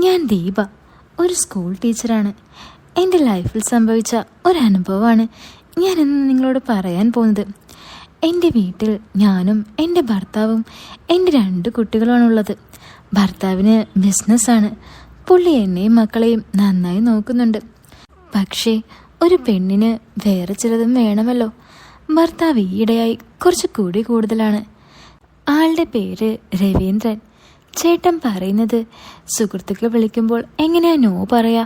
ഞാൻ ദീപ, ഒരു സ്കൂൾ ടീച്ചറാണ്. എൻ്റെ ലൈഫിൽ സംഭവിച്ച ഒരനുഭവമാണ് ഞാനിന്ന് നിങ്ങളോട് പറയാൻ പോകുന്നത്. എൻ്റെ വീട്ടിൽ ഞാനും എൻ്റെ ഭർത്താവും എൻ്റെ 2 കുട്ടികളുമാണുള്ളത്. ഭർത്താവിന് ബിസിനസ്സാണ്. പുള്ളി എന്നെയും മക്കളെയും നന്നായി നോക്കുന്നുണ്ട്. പക്ഷേ ഒരു പെണ്ണിന് വേറെ ചിലതും വേണമല്ലോ. ഭർത്താവ് ഈയിടെയായി കുറച്ച് കൂടുതലാണ്. ആളുടെ പേര് രവീന്ദ്രൻ. ചേട്ടൻ പറയുന്നത് സുഹൃത്തുക്കൾ വിളിക്കുമ്പോൾ എങ്ങനെയാ നോ പറയാ,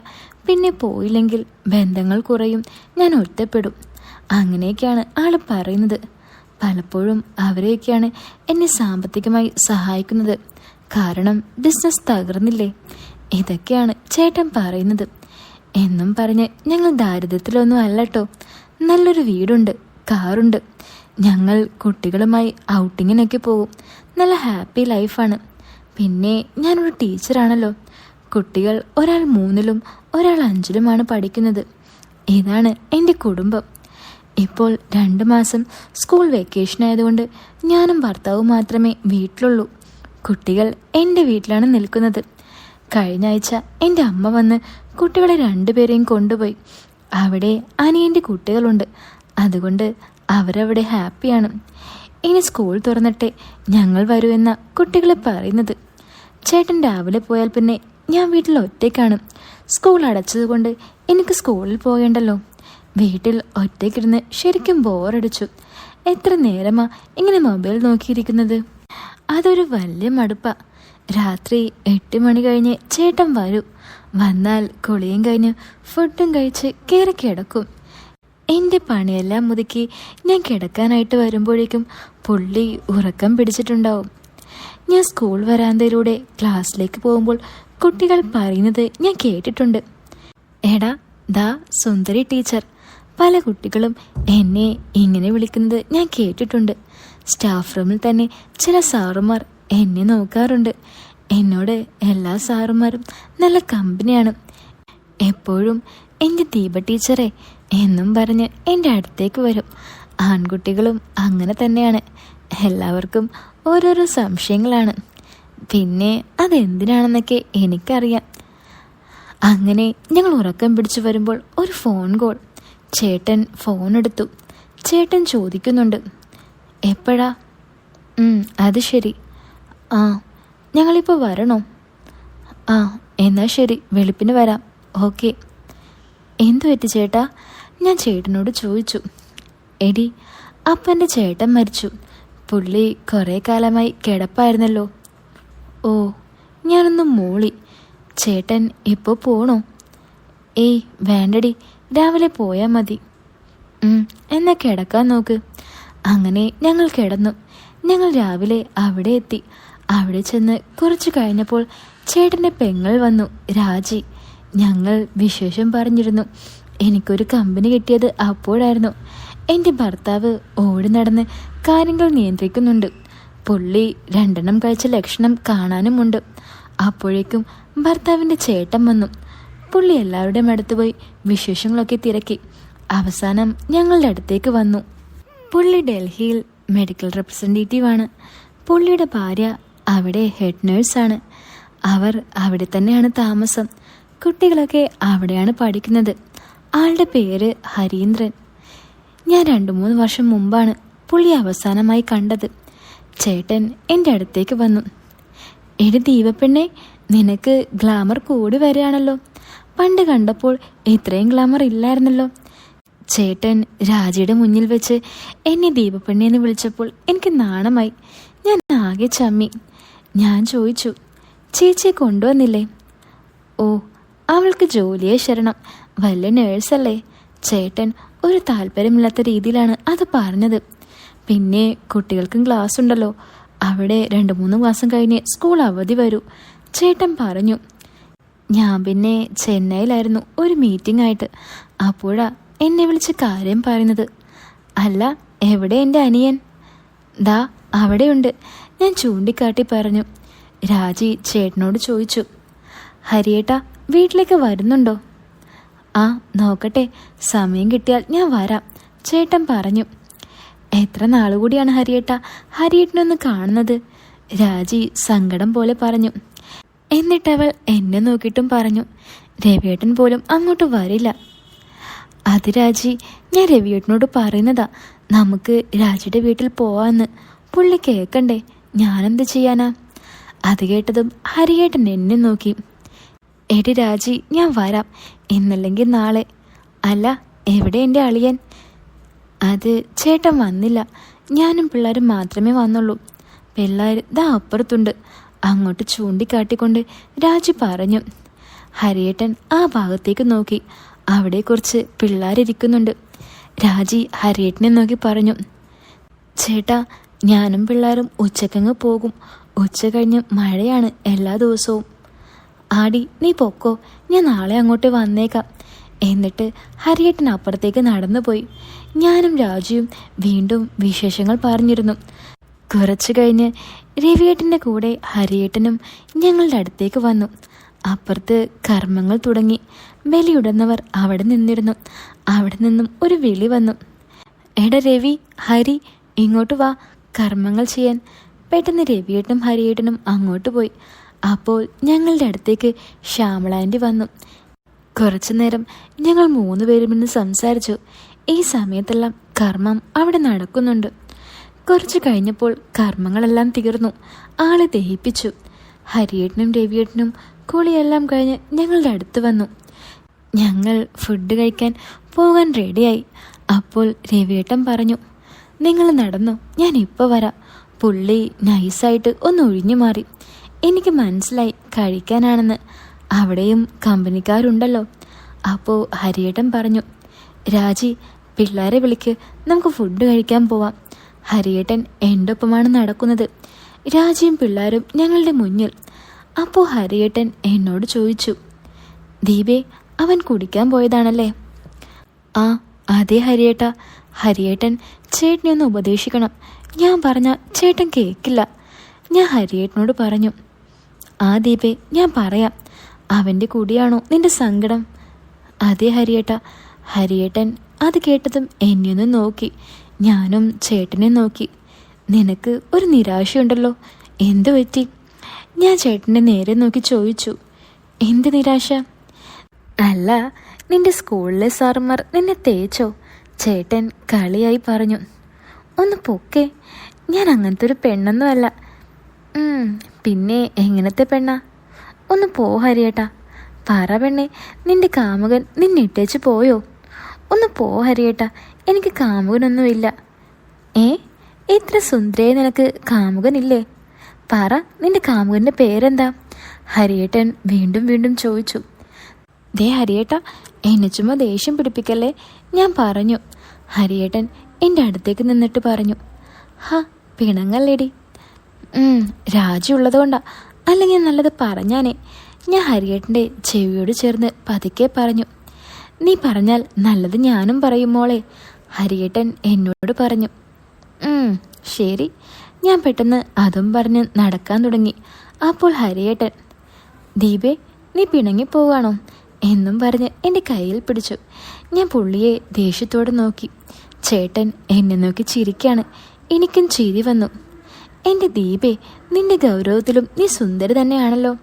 പിന്നെ പോയില്ലെങ്കിൽ ബന്ധങ്ങൾ കുറയും, ഞാൻ ഒറ്റപ്പെടും, അങ്ങനെയൊക്കെയാണ് ആള് പറയുന്നത്. പലപ്പോഴും അവരെയൊക്കെയാണ് എന്നെ സാമ്പത്തികമായി സഹായിക്കുന്നത്. കാരണം ബിസിനസ് തകർന്നില്ലേ. ഇതൊക്കെയാണ് ചേട്ടൻ പറയുന്നത്. എന്നും പറഞ്ഞ് ഞങ്ങൾ ദാരിദ്ര്യത്തിലൊന്നും അല്ലട്ടോ. നല്ലൊരു വീടുണ്ട്, കാറുണ്ട്. ഞങ്ങൾ കുട്ടികളുമായി ഔട്ടിങ്ങിനൊക്കെ പോകും. നല്ല ഹാപ്പി ലൈഫാണ്. പിന്നെ ഞാനൊരു ടീച്ചറാണല്ലോ. കുട്ടികൾ ഒരാൾ 3ലും ഒരാൾ 5ലുമാണ് പഠിക്കുന്നത്. ഇതാണ് എൻ്റെ കുടുംബം. ഇപ്പോൾ 2 മാസം സ്കൂൾ വെക്കേഷൻ ആയതുകൊണ്ട് ഞാനും ഭർത്താവും മാത്രമേ വീട്ടിലുള്ളൂ. കുട്ടികൾ എൻ്റെ വീട്ടിലാണ് നിൽക്കുന്നത്. കഴിഞ്ഞ ആഴ്ച എൻ്റെ അമ്മ വന്ന് കുട്ടികളെ 2 പേരെയും കൊണ്ടുപോയി. അവിടെ അനിയൻ്റെ കുട്ടികളുണ്ട്. അതുകൊണ്ട് അവരവിടെ ഹാപ്പിയാണ്. ഇനി സ്കൂൾ തുറന്നിട്ടേ ഞങ്ങൾ വരൂ എന്ന കുട്ടികളെ പറയുന്നത്. ചേട്ടൻ രാവിലെ പോയാൽ പിന്നെ ഞാൻ വീട്ടിൽ ഒറ്റയ്ക്കാണ്. സ്കൂൾ അടച്ചതുകൊണ്ട് എനിക്ക് സ്കൂളിൽ പോകേണ്ടല്ലോ. വീട്ടിൽ ഒറ്റയ്ക്കിരുന്ന് ശരിക്കും ബോറടിച്ചു. എത്ര നേരമാ ഇങ്ങനെ മൊബൈൽ നോക്കിയിരിക്കുന്നത്. അതൊരു വലിയ മടുപ്പാ. രാത്രി 8 മണി കഴിഞ്ഞ് ചേട്ടൻ വരൂ. വന്നാൽ കുളിയും കഴിഞ്ഞ് ഫുഡും കഴിച്ച് കയറി കിടക്കും. എൻ്റെ പണിയെല്ലാം മുതുക്കി ഞാൻ കിടക്കാനായിട്ട് വരുമ്പോഴേക്കും പുള്ളി ഉറക്കം പിടിച്ചിട്ടുണ്ടാവും. ഞാൻ സ്കൂൾ വരാന്തയിലൂടെ ക്ലാസ്സിലേക്ക് പോകുമ്പോൾ കുട്ടികൾ പറയുന്നത് ഞാൻ കേട്ടിട്ടുണ്ട്. എടാ ദാ സുന്ദരി ടീച്ചർ. പല കുട്ടികളും എന്നെ ഇങ്ങനെ വിളിക്കുന്നത് ഞാൻ കേട്ടിട്ടുണ്ട്. സ്റ്റാഫ് റൂമിൽ തന്നെ ചില സാറുമാർ എന്നെ നോക്കാറുണ്ട്. എന്നോട് എല്ലാ സാറുമാരും നല്ല കമ്പനിയാണ്. എപ്പോഴും എൻ്റെ ദീപ ടീച്ചറെ എന്നും പറഞ്ഞ് എൻ്റെ അടുത്തേക്ക് വരും. ആൺകുട്ടികളും അങ്ങനെ തന്നെയാണ്. എല്ലാവർക്കും ഓരോരോ സംശയങ്ങളാണ്. പിന്നെ അതെന്തിനാണെന്നൊക്കെ എനിക്കറിയാം. അങ്ങനെ ഞങ്ങൾ ഉറക്കം പിടിച്ചു വരുമ്പോൾ ഒരു ഫോൺ കോൾ. ചേട്ടൻ ഫോൺ എടുത്തു. ചേട്ടൻ ചോദിക്കുന്നുണ്ട്, എപ്പോഴാ? അത് ശരി. ആ, ഞങ്ങളിപ്പോൾ വരണോ? ആ, എന്നാൽ ശരി, വെളുപ്പിന് വരാം. ഓക്കെ. എന്തു പറ്റി ചേട്ടാ? ഞാൻ ചേട്ടനോട് ചോദിച്ചു. എടി, അപ്പൻ്റെ ചേട്ടൻ മരിച്ചു. പുള്ളി കുറേ കാലമായി കിടപ്പായിരുന്നല്ലോ. ഓ, ഞാനൊന്ന് മൂളി. ചേട്ടൻ ഇപ്പോൾ പോണോ? ഏയ് വേണ്ടടി, രാവിലെ പോയാൽ മതി. എന്നാ കിടക്കാൻ നോക്ക്. അങ്ങനെ ഞങ്ങൾ കിടന്നു. ഞങ്ങൾ രാവിലെ അവിടെ എത്തി. അവിടെ ചെന്ന് കുറച്ച് കഴിഞ്ഞപ്പോൾ ചേട്ടൻ്റെ പെങ്ങൾ വന്നു, രാജി. ഞങ്ങൾ വിശേഷം പറഞ്ഞിരുന്നു. എനിക്കൊരു കമ്പനി കിട്ടിയത് അപ്പോഴായിരുന്നു. എൻ്റെ ഭർത്താവ് ഓടി നടന്ന് കാര്യങ്ങൾ നിയന്ത്രിക്കുന്നുണ്ട്. പുള്ളി 2 കഴിച്ച ലക്ഷണം കാണാനുമുണ്ട്. അപ്പോഴേക്കും ഭർത്താവിൻ്റെ ചേട്ടൻ വന്നു. പുള്ളി എല്ലാവരുടെയും അടുത്ത് പോയി വിശേഷങ്ങളൊക്കെ തിരക്കി. അവസാനം ഞങ്ങളുടെ അടുത്തേക്ക് വന്നു. പുള്ളി ഡൽഹിയിൽ മെഡിക്കൽ റെപ്രസെൻറ്റേറ്റീവാണ്. പുള്ളിയുടെ ഭാര്യ അവിടെ ഹെഡ് നേഴ്സാണ്. അവർ അവിടെ തന്നെയാണ് താമസം. കുട്ടികളൊക്കെ അവിടെയാണ് പഠിക്കുന്നത്. ആളുടെ പേര് ഹരീന്ദ്രൻ. ഞാൻ 2-3 വർഷം മുമ്പാണ് പുള്ളി അവസാനമായി കണ്ടത്. ചേട്ടൻ എൻ്റെ അടുത്തേക്ക് വന്നു. എടി ദീപപ്പെണ്ണെ, നിനക്ക് ഗ്ലാമർ കൂടി വരികയാണല്ലോ. പണ്ട് കണ്ടപ്പോൾ ഇത്രയും ഗ്ലാമർ ഇല്ലായിരുന്നല്ലോ. ചേട്ടൻ രാജിയുടെ മുന്നിൽ വെച്ച് എന്നെ ദീപപ്പെണ്ണെന്ന് വിളിച്ചപ്പോൾ എനിക്ക് നാണമായി. ഞാൻ ആകെ ചമ്മി. ഞാൻ ചോദിച്ചു, ചേച്ചിയെ കൊണ്ടുവന്നില്ലേ? ഓ, അവൾക്ക് ജോലിയെ ശരണം, വലിയ നേഴ്സല്ലേ. ചേട്ടൻ ഒരു താല്പര്യമില്ലാത്ത രീതിയിലാണ് അത് പറഞ്ഞത്. പിന്നെ കുട്ടികൾക്കും ക്ലാസ് ഉണ്ടല്ലോ. അവിടെ 2-3 മാസം കഴിഞ്ഞ് സ്കൂൾ അവധി വരൂ, ചേട്ടൻ പറഞ്ഞു. ഞാൻ പിന്നെ ചെന്നൈയിലായിരുന്നു ഒരു മീറ്റിംഗ് ആയിട്ട്. അപ്പോഴാ എന്നെ വിളിച്ച് കാര്യം പറയുന്നത്. അല്ല, എവിടെ എൻ്റെ അനിയൻ? ദാ അവിടെയുണ്ട്, ഞാൻ ചൂണ്ടിക്കാട്ടി പറഞ്ഞു. രാജി ചേട്ടനോട് ചോദിച്ചു, ഹരിയേട്ടാ വീട്ടിലേക്ക് വരുന്നുണ്ടോ? ആ, നോക്കട്ടെ, സമയം കിട്ടിയാൽ ഞാൻ വരാം, ചേട്ടൻ പറഞ്ഞു. എത്ര നാളുകൂടിയാണ് ഹരിയേട്ടനൊന്ന് കാണുന്നത്? രാജി സങ്കടം പോലെ പറഞ്ഞു. എന്നിട്ടവൾ എന്നെ നോക്കിയിട്ടും പറഞ്ഞു, രവിയേട്ടൻ പോലും അങ്ങോട്ട് വരില്ല. അത് രാജി, ഞാൻ രവിയേട്ടനോട് പറയുന്നതാ, നമുക്ക് രാജിയുടെ വീട്ടിൽ പോവാന്ന്. പുള്ളി കേൾക്കണ്ടേ, ഞാനെന്ത് ചെയ്യാനാ? അത് കേട്ടതും ഹരിയേട്ടൻ എന്നെ നോക്കി. എടി രാജി, ഞാൻ വരാം, ഇന്നല്ലെങ്കിൽ നാളെ. അല്ല, എവിടെ എൻ്റെ അളിയൻ? അത് ചേട്ടൻ വന്നില്ല, ഞാനും പിള്ളേരും മാത്രമേ വന്നുള്ളൂ. പിള്ളേർ ദാ അപ്പുറത്തുണ്ട്, അങ്ങോട്ട് ചൂണ്ടിക്കാട്ടിക്കൊണ്ട് രാജി പറഞ്ഞു. ഹരിയേട്ടൻ ആ ഭാഗത്തേക്ക് നോക്കി. അവിടെ കുറച്ച് പിള്ളേരിയ്ക്കുന്നുണ്ട്. രാജി ഹരിയേട്ടനെ നോക്കി പറഞ്ഞു, ചേട്ടാ, ഞാനും പിള്ളേരും ഉച്ചക്കങ്ങ് പോകും. ഉച്ച കഴിഞ്ഞ് മഴയാണ് എല്ലാ ദിവസവും. ആടി, നീ പൊക്കോ, ഞാൻ നാളെ അങ്ങോട്ട് വന്നേക്കാം. എന്നിട്ട് ഹരിയേട്ടൻ അപ്പുറത്തേക്ക് നടന്നുപോയി. ഞാനും രാജുവും വീണ്ടും വിശേഷങ്ങൾ പറഞ്ഞിരുന്നു. കുറച്ചു കഴിഞ്ഞ് രവിയേട്ടൻ്റെ കൂടെ ഹരിയേട്ടനും ഞങ്ങളുടെ അടുത്തേക്ക് വന്നു. അപ്പുറത്ത് കർമ്മങ്ങൾ തുടങ്ങി. ബലിയിടുന്നവർ അവിടെ നിന്നിരുന്നു. അവിടെ നിന്നും ഒരു വിളി വന്നു, എടാ രവി, ഹരി, ഇങ്ങോട്ട് വാ, കർമ്മങ്ങൾ ചെയ്യാൻ. പെട്ടെന്ന് രവിയേട്ടനും ഹരിയേട്ടനും അങ്ങോട്ട് പോയി. അപ്പോൾ ഞങ്ങളുടെ അടുത്തേക്ക് ശ്യാമളാൻ്റി വന്നു. കുറച്ചു നേരം ഞങ്ങൾ 3 പേരും ഇന്ന് സംസാരിച്ചു. ഈ സമയത്തെല്ലാം കർമ്മം അവിടെ നടക്കുന്നുണ്ട്. കുറച്ച് കഴിഞ്ഞപ്പോൾ കർമ്മങ്ങളെല്ലാം തീർന്നു. ആളെ ദഹിപ്പിച്ചു. ഹരിയേട്ടനും രവിയേട്ടനും കുളിയെല്ലാം കഴിഞ്ഞ് ഞങ്ങളുടെ അടുത്ത് വന്നു. ഞങ്ങൾ ഫുഡ് കഴിക്കാൻ പോകാൻ റെഡിയായി. അപ്പോൾ രവിയേട്ടൻ പറഞ്ഞു, നിങ്ങൾ നടന്നു, ഞാൻ ഇപ്പോൾ വരാം. പുള്ളി നൈസായിട്ട് ഒന്ന് ഒഴിഞ്ഞു മാറി. എനിക്ക് മനസ്സിലായി കഴിക്കാനാണെന്ന്. അവിടെയും കമ്പനിക്കാരുണ്ടല്ലോ. അപ്പോൾ ഹരിയേട്ടൻ പറഞ്ഞു, രാജി, പിള്ളേരെ വിളിക്ക്, നമുക്ക് ഫുഡ് കഴിക്കാൻ പോവാം. ഹരിയേട്ടൻ എൻ്റെ ഒപ്പമാണ് നടക്കുന്നത്. രാജിയും പിള്ളേരും ഞങ്ങളുടെ മുന്നിൽ. അപ്പോൾ ഹരിയേട്ടൻ എന്നോട് ചോദിച്ചു, ദീപേ, അവൻ കുടിക്കാൻ പോയതാണല്ലേ? ആ അതെ ഹരിയേട്ടാ. ഹരിയേട്ടൻ ചേട്ടനെ ഒന്ന് ഉപദേശിക്കണം. ഞാൻ പറഞ്ഞാൽ ചേട്ടൻ കേൾക്കില്ല. ഞാൻ ഹരിയേട്ടനോട് പറഞ്ഞു. ആ ദീപേ, ഞാൻ പറയാം. അവൻ്റെ കുടിയാണോ നിന്റെ സങ്കടം? അതെ ഹരിയേട്ടാ. ഹരിയേട്ടൻ അത് കേട്ടതും എന്നെയൊന്ന് നോക്കി. ഞാനും ചേട്ടനെ നോക്കി. നിനക്ക് ഒരു നിരാശയുണ്ടല്ലോ, എന്തു പറ്റി? ഞാൻ ചേട്ടനെ നേരെ നോക്കി ചോദിച്ചു. എന്ത് നിരാശ? അല്ല, നിന്റെ സ്കൂളിലെ സാറുമാർ നിന്നെ തേച്ചോ? ചേട്ടൻ കളിയായി പറഞ്ഞു. ഒന്ന് പൊക്കെ, ഞാൻ അങ്ങനത്തെ ഒരു പെണ്ണൊന്നും അല്ല. പിന്നെ എങ്ങനത്തെ പെണ്ണാ? ഒന്ന് പോ ഹരിയേട്ടാ. പറ പെണ്ണെ, നിന്റെ കാമുകൻ നിന്നിട്ടേച്ച് പോയോ? ഒന്ന് പോ ഹരിയേട്ടാ, എനിക്ക് കാമുകനൊന്നുമില്ല. ഇത്ര സുന്ദരിയെ നിനക്ക് കാമുകനില്ലേ? പറ, നിന്റെ കാമുകൻ്റെ പേരെന്താ? ഹരിയേട്ടൻ വീണ്ടും വീണ്ടും ചോദിച്ചു. ദേ ഹരിയേട്ടാ, എന്നെ ചുമ്മാ ദേഷ്യം പിടിപ്പിക്കല്ലേ, ഞാൻ പറഞ്ഞു. ഹരിയേട്ടൻ എൻ്റെ അടുത്തേക്ക് നിന്നിട്ട് പറഞ്ഞു, പിണങ്ങല്ലേടി. രാജി ഉള്ളതുകൊണ്ടാ, അല്ലെങ്കിൽ നല്ലത് പറഞ്ഞാനേ. ഞാൻ ഹരിയേട്ടൻ്റെ ചെവിയോട് ചേർന്ന് പതുക്കെ പറഞ്ഞു. നീ പറഞ്ഞാൽ നല്ലത് ഞാനും പറയും മോളെ, ഹരിയേട്ടൻ എന്നോട് പറഞ്ഞു. ശരി. ഞാൻ പെട്ടെന്ന് അതും പറഞ്ഞ് നടക്കാൻ തുടങ്ങി. അപ്പോൾ ഹരിയേട്ടൻ, ദീപേ, നീ പിണങ്ങിപ്പോവാണോ എന്നും പറഞ്ഞ് എൻ്റെ കയ്യിൽ പിടിച്ചു. ഞാൻ പുള്ളിയെ ദേഷ്യത്തോടെ നോക്കി. ചേട്ടൻ എന്നെ നോക്കി ചിരിക്കാണ്. എനിക്കും ചിരി വന്നു. എൻ്റെ ദീപേ, നിന്റെ ഗൗരവത്തിലും നീ സുന്ദരി തന്നെയാണല്ലോ.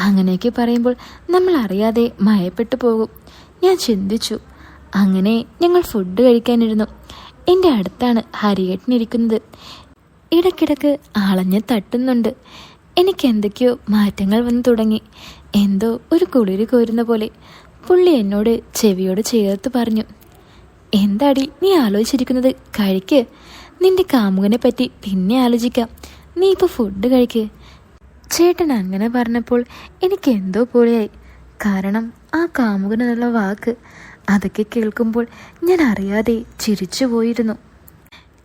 അങ്ങനെയൊക്കെ പറയുമ്പോൾ നമ്മൾ അറിയാതെ മയപ്പെട്ടു പോകും. ഞാൻ ചിന്തിച്ചു. അങ്ങനെ ഞങ്ങൾ ഫുഡ് കഴിക്കാനിരുന്നു. എൻ്റെ അടുത്താണ് ഹരിയേട്ടനിരിക്കുന്നത്. ഇടയ്ക്കിടയ്ക്ക് അളഞ്ഞ് തട്ടുന്നുണ്ട്. എനിക്ക് എന്തൊക്കെയോ മാറ്റങ്ങൾ വന്നു തുടങ്ങി. എന്തോ ഒരു കുളിര് കോരുന്ന പോലെ. പുള്ളി എന്നോട് ചെവിയോട് ചേർത്ത് പറഞ്ഞു, എന്താടി നീ ആലോചിച്ചിരിക്കുന്നത്? കഴിക്ക്. നിന്റെ കാമുകനെ പറ്റി പിന്നെ ആലോചിക്കാം. നീ ഇപ്പോൾ ഫുഡ് കഴിക്ക്. ചേട്ടൻ അങ്ങനെ പറഞ്ഞപ്പോൾ എനിക്ക് എന്തോ പോലെയായി. കാരണം ആ കാമുകനെന്നുള്ള വാക്ക്, അതൊക്കെ കേൾക്കുമ്പോൾ ഞാൻ അറിയാതെ ചിരിച്ചു പോയിരുന്നു.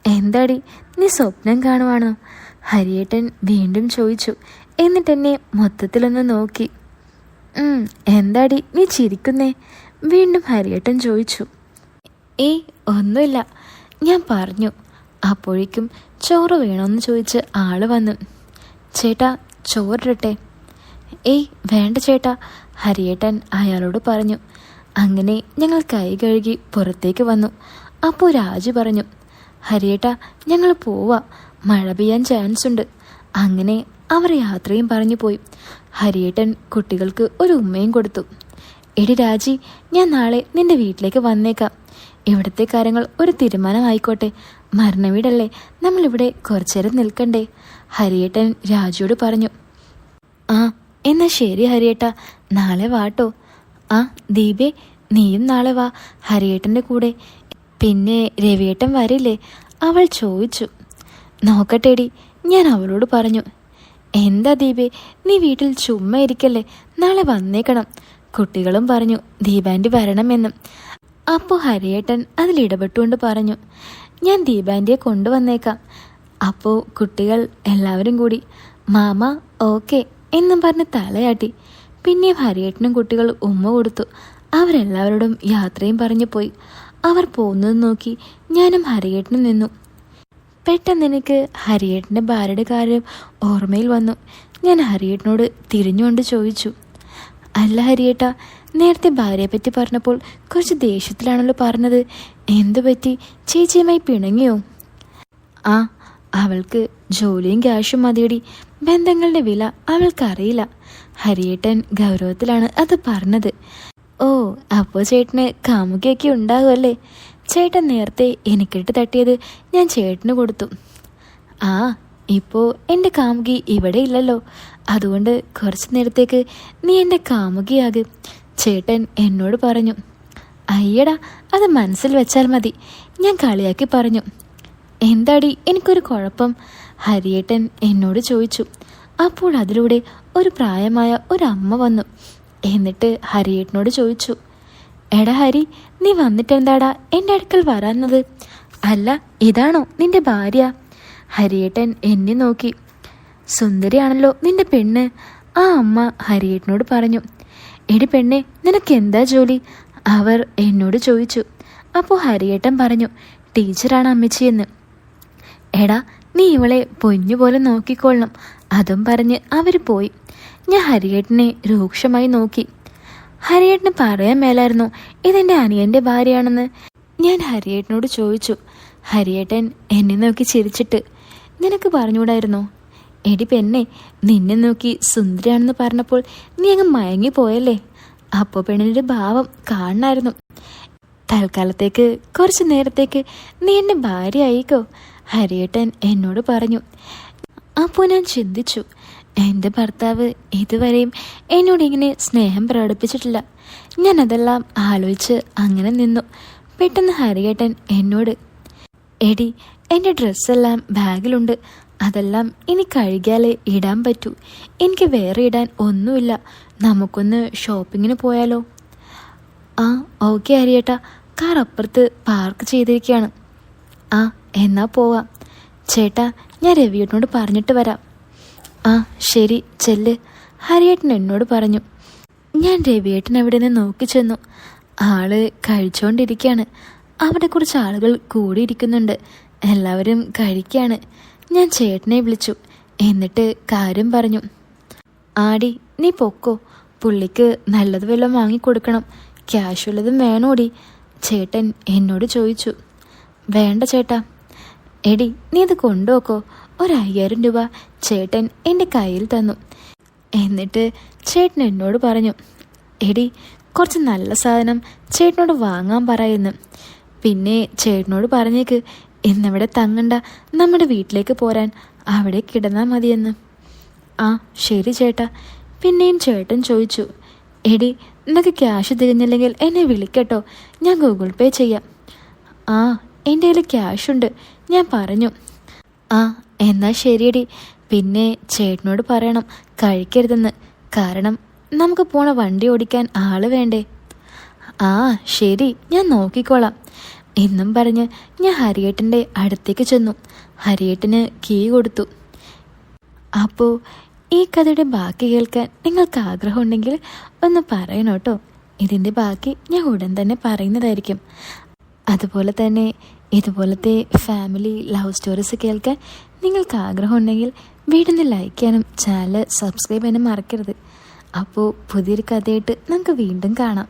എന്താടി നീ സ്വപ്നം കാണുവാണോ? ഹരിയേട്ടൻ വീണ്ടും ചോദിച്ചു. എന്നിട്ടെന്നെ മൊത്തത്തിലൊന്ന് നോക്കി. എന്താടി നീ ചിരിക്കുന്നേ? വീണ്ടും ഹരിയേട്ടൻ ചോദിച്ചു. ഒന്നുമില്ല, ഞാൻ പറഞ്ഞു. അപ്പോഴേക്കും ചോറ് വേണമെന്ന് ചോദിച്ച് ആള് വന്നു. ചേട്ടാ, ചോറിടട്ടെ? വേണ്ട ചേട്ടാ, ഹരിയേട്ടൻ അയാളോട് പറഞ്ഞു. അങ്ങനെ ഞങ്ങൾ കൈ കഴുകി പുറത്തേക്ക് വന്നു. അപ്പോൾ രാജു പറഞ്ഞു, ഹരിയേട്ടാ, ഞങ്ങൾ പോവാ, മഴ പെയ്യാൻ ചാൻസ് ഉണ്ട്. അങ്ങനെ അവർ യാത്രയും പറഞ്ഞു പോയി. ഹരിയേട്ടൻ കുട്ടികൾക്ക് ഒരു ഉമ്മയും കൊടുത്തു. എടി രാജി, ഞാൻ നാളെ നിന്റെ വീട്ടിലേക്ക് വന്നേക്കാം. ഇവിടുത്തെ കാര്യങ്ങൾ ഒരു തീരുമാനമായിക്കോട്ടെ. മരണവീടല്ലേ, നമ്മളിവിടെ കുറച്ചേരം നിൽക്കണ്ടേ? ഹരിയേട്ടൻ രാജിയോട് പറഞ്ഞു. ആ എന്നാ ശരി ഹരിയേട്ടാ, നാളെ വാട്ടോ. ആ ദീപേ, നീയും നാളെ വാ ഹരിയേട്ടൻ്റെ കൂടെ. പിന്നെ രവിയേട്ടൻ വരില്ലേ? അവൾ ചോദിച്ചു. നോക്കട്ടേടി, ഞാൻ അവളോട് പറഞ്ഞു. എന്താ ദീപേ, നീ വീട്ടിൽ ചുമ്മാ ഇരിക്കല്ലേ, നാളെ വന്നേക്കണം. കുട്ടികളും പറഞ്ഞു ദീപാൻറ്റി വരണമെന്നും. അപ്പോൾ ഹരിയേട്ടൻ അതിലിടപെട്ടുകൊണ്ട് പറഞ്ഞു, ഞാൻ ദീപാൻറ്റിയെ കൊണ്ടുവന്നേക്കാം. അപ്പോൾ കുട്ടികൾ എല്ലാവരും കൂടി മാമ ഓക്കെ എന്നും പറഞ്ഞ് തലയാട്ടി. പിന്നെയും ഹരിയേട്ടനും കുട്ടികൾ ഉമ്മ കൊടുത്തു. അവരെല്ലാവരോടും യാത്രയും പറഞ്ഞു പോയി. അവർ പോകുന്നത് നോക്കി ഞാനും ഹരിയേട്ടനും നിന്നു. പെട്ടെന്ന് എനിക്ക് ഹരിയേട്ടൻ്റെ ഭാര്യയുടെ കാര്യം ഓർമ്മയിൽ വന്നു. ഞാൻ ഹരിയേട്ടനോട് തിരിഞ്ഞുകൊണ്ട് ചോദിച്ചു, അല്ല ഹരിയേട്ടാ, നേരത്തെ ഭാര്യയെപ്പറ്റി പറഞ്ഞപ്പോൾ കുറച്ച് ദേഷ്യത്തിലാണല്ലോ പറഞ്ഞത്. എന്തു പറ്റി? ചേച്ചിയുമായി പിണങ്ങിയോ? ആ, അവൾക്ക് ജോലിയും ക്യാഷും മതിയടി. ബന്ധങ്ങളുടെ വില അവൾക്കറിയില്ല. ഹരിയേട്ടൻ ഗൗരവത്തിലാണ് അത് പറഞ്ഞത്. ഓ, അപ്പോൾ ചേട്ടന് കാമുകിയൊക്കെ ഉണ്ടാകുമല്ലേ? ചേട്ടൻ നേരത്തെ എനിക്കിട്ട് തട്ടിയത് ഞാൻ ചേട്ടന് കൊടുത്തു. ആ, ഇപ്പോൾ എൻ്റെ കാമുകി ഇവിടെ ഇല്ലല്ലോ, അതുകൊണ്ട് കുറച്ച് നേരത്തേക്ക് നീ എൻ്റെ കാമുകിയാക്, ചേട്ടൻ എന്നോട് പറഞ്ഞു. അയ്യടാ, അത് മനസ്സിൽ വെച്ചാൽ മതി, ഞാൻ കളിയാക്കി പറഞ്ഞു. എന്താടി എനിക്കൊരു കുഴപ്പം? ഹരിയേട്ടൻ എന്നോട് ചോദിച്ചു. അപ്പോൾ അതിലൂടെ ഒരു പ്രായമായ ഒരമ്മ വന്നു. എന്നിട്ട് ഹരിയേട്ടനോട് ചോദിച്ചു, എടാ ഹരി, നീ വന്നിട്ടെന്താടാ എൻ്റെ അടുക്കൽ വരാന്നത്? അല്ല, ഇതാണോ നിന്റെ ഭാര്യ? ഹരിയേട്ടൻ എന്നെ നോക്കി. സുന്ദരിയാണല്ലോ നിന്റെ പെണ്ണ്, ആ അമ്മ ഹരിയേട്ടനോട് പറഞ്ഞു. എടി പെണ്ണെ, നിനക്ക് എന്താ ജോലി? അവർ എന്നോട് ചോദിച്ചു. അപ്പോൾ ഹരിയേട്ടൻ പറഞ്ഞു, ടീച്ചറാണ് അമ്മച്ചിയെന്ന്. എടാ, നീ ഇവളെ പൊന്നുപോലെ നോക്കിക്കൊള്ളണം. അതും പറഞ്ഞ് അവർ പോയി. ഞാൻ ഹരിയേട്ടനെ രൂക്ഷമായി നോക്കി. ഹരിയേട്ടന് പറയാൻ മേലായിരുന്നു ഇതെൻ്റെ അനിയൻ്റെ ഭാര്യയാണെന്ന്. ഞാൻ ഹരിയേട്ടനോട് ചോദിച്ചു. ഹരിയേട്ടൻ എന്നെ നോക്കി ചിരിച്ചിട്ട്, നിനക്ക് പറഞ്ഞുകൂടായിരുന്നോ? എടി പെണ്ണെ, നിന്നെ നോക്കി സുന്ദരിയാണെന്ന് പറഞ്ഞപ്പോൾ നീ അങ്ങ് മയങ്ങിപ്പോയല്ലേ? അപ്പോൾ പെണ്ണിനൊരു ഭാവം കാണണമായിരുന്നു. തൽക്കാലത്തേക്ക് കുറച്ച് നേരത്തേക്ക് നീ എൻ്റെ ഭാര്യ ആയിക്കോ, ഹരിയേട്ടൻ എന്നോട് പറഞ്ഞു. അപ്പോൾ ഞാൻ ചിന്തിച്ചു, എൻ്റെ ഭർത്താവ് ഇതുവരെയും എന്നോട് ഇങ്ങനെ സ്നേഹം പ്രകടിപ്പിച്ചിട്ടില്ല. ഞാനതെല്ലാം ആലോചിച്ച് അങ്ങനെ നിന്നു. പെട്ടെന്ന് ഹരിയേട്ടൻ എന്നോട്, എടി, എൻ്റെ ഡ്രസ്സെല്ലാം ബാഗിലുണ്ട്, അതെല്ലാം ഇനി കഴുകിയാലേ ഇടാൻ പറ്റൂ. എനിക്ക് വേറെ ഇടാൻ ഒന്നുമില്ല. നമുക്കൊന്ന് ഷോപ്പിങ്ങിന് പോയാലോ? ആ ഓക്കെ ഹരിയേട്ടാ, കാർ അപ്പുറത്ത് പാർക്ക് ചെയ്തിരിക്കുകയാണ്. ആ എന്നാ പോവാം. ചേട്ടാ, ഞാൻ രവിയേട്ടനോട് പറഞ്ഞിട്ട് വരാം. ആ ശരി, ചെല്ല്, ഹരിയേട്ടൻ എന്നോട് പറഞ്ഞു. ഞാൻ രവിയേട്ടൻ അവിടെ നിന്ന് നോക്കി ചെന്നു. ആള് കഴിച്ചുകൊണ്ടിരിക്കുകയാണ്. അവിടെ കുറച്ച് ആളുകൾ കൂടിയിരിക്കുന്നുണ്ട്. എല്ലാവരും കഴിക്കുകയാണ്. ഞാൻ ചേട്ടനെ വിളിച്ചു. എന്നിട്ട് കാര്യം പറഞ്ഞു. ആടി, നീ പൊക്കോ, പുള്ളിക്ക് നല്ലത് വല്ലതും വാങ്ങിക്കൊടുക്കണം. ക്യാഷ് ഉള്ളതും വേണോടി? ചേട്ടൻ എന്നോട് ചോദിച്ചു. വേണ്ട ചേട്ടാ. എടി, നീ ഇത് കൊണ്ടുപോക്കോ. 1,000 രൂപ ചേട്ടൻ എൻ്റെ കയ്യിൽ തന്നു. എന്നിട്ട് ചേട്ടൻ എന്നോട് പറഞ്ഞു, എടി, കുറച്ച് നല്ല സാധനം ചേട്ടനോട് വാങ്ങാൻ പറയുന്നു. പിന്നെ ചേട്ടനോട് പറഞ്ഞേക്ക് ഇന്നിവിടെ തങ്ങണ്ട, നമ്മുടെ വീട്ടിലേക്ക് പോരാൻ, അവിടെ കിടന്നാൽ മതിയെന്ന്. ആ ശരി ചേട്ടാ. പിന്നെയും ചേട്ടൻ ചോദിച്ചു, എടി, നിനക്ക് ക്യാഷ് തികഞ്ഞില്ലെങ്കിൽ എന്നെ വിളിക്കട്ടോ, ഞാൻ ഗൂഗിൾ പേ ചെയ്യാം. ആ, എൻ്റെ കയ്യിൽ ക്യാഷുണ്ട്, ഞാൻ പറഞ്ഞു. ആ എന്നാൽ ശരിയടി. പിന്നെ ചേട്ടനോട് പറയണം കഴിക്കരുതെന്ന്, കാരണം നമുക്ക് പോണ വണ്ടി ഓടിക്കാൻ ആള് വേണ്ടേ? ആ ശരി, ഞാൻ നോക്കിക്കോളാം എന്നും പറഞ്ഞ് ഞാൻ ഹരിയേട്ടൻ്റെ അടുത്തേക്ക് ചെന്നു. ഹരിയേട്ടന് കീ കൊടുത്തു. അപ്പോൾ ഈ കഥയുടെ ബാക്കി കേൾക്കാൻ നിങ്ങൾക്ക് ആഗ്രഹമുണ്ടെങ്കിൽ ഒന്ന് പറയണം കേട്ടോ. ഇതിൻ്റെ ബാക്കി ഞാൻ ഉടൻ തന്നെ പറയുന്നതായിരിക്കും. അതുപോലെ തന്നെ ഇതുപോലത്തെ ഫാമിലി ലവ് സ്റ്റോറീസ് കേൾക്കാൻ നിങ്ങൾക്ക് ആഗ്രഹമുണ്ടെങ്കിൽ വീടിന് ലൈക്ക് ചെയ്യാനും ചാനൽ സബ്സ്ക്രൈബ് ചെയ്യാനും മറക്കരുത്. അപ്പോൾ പുതിയൊരു കഥയായിട്ട് നമുക്ക് വീണ്ടും കാണാം.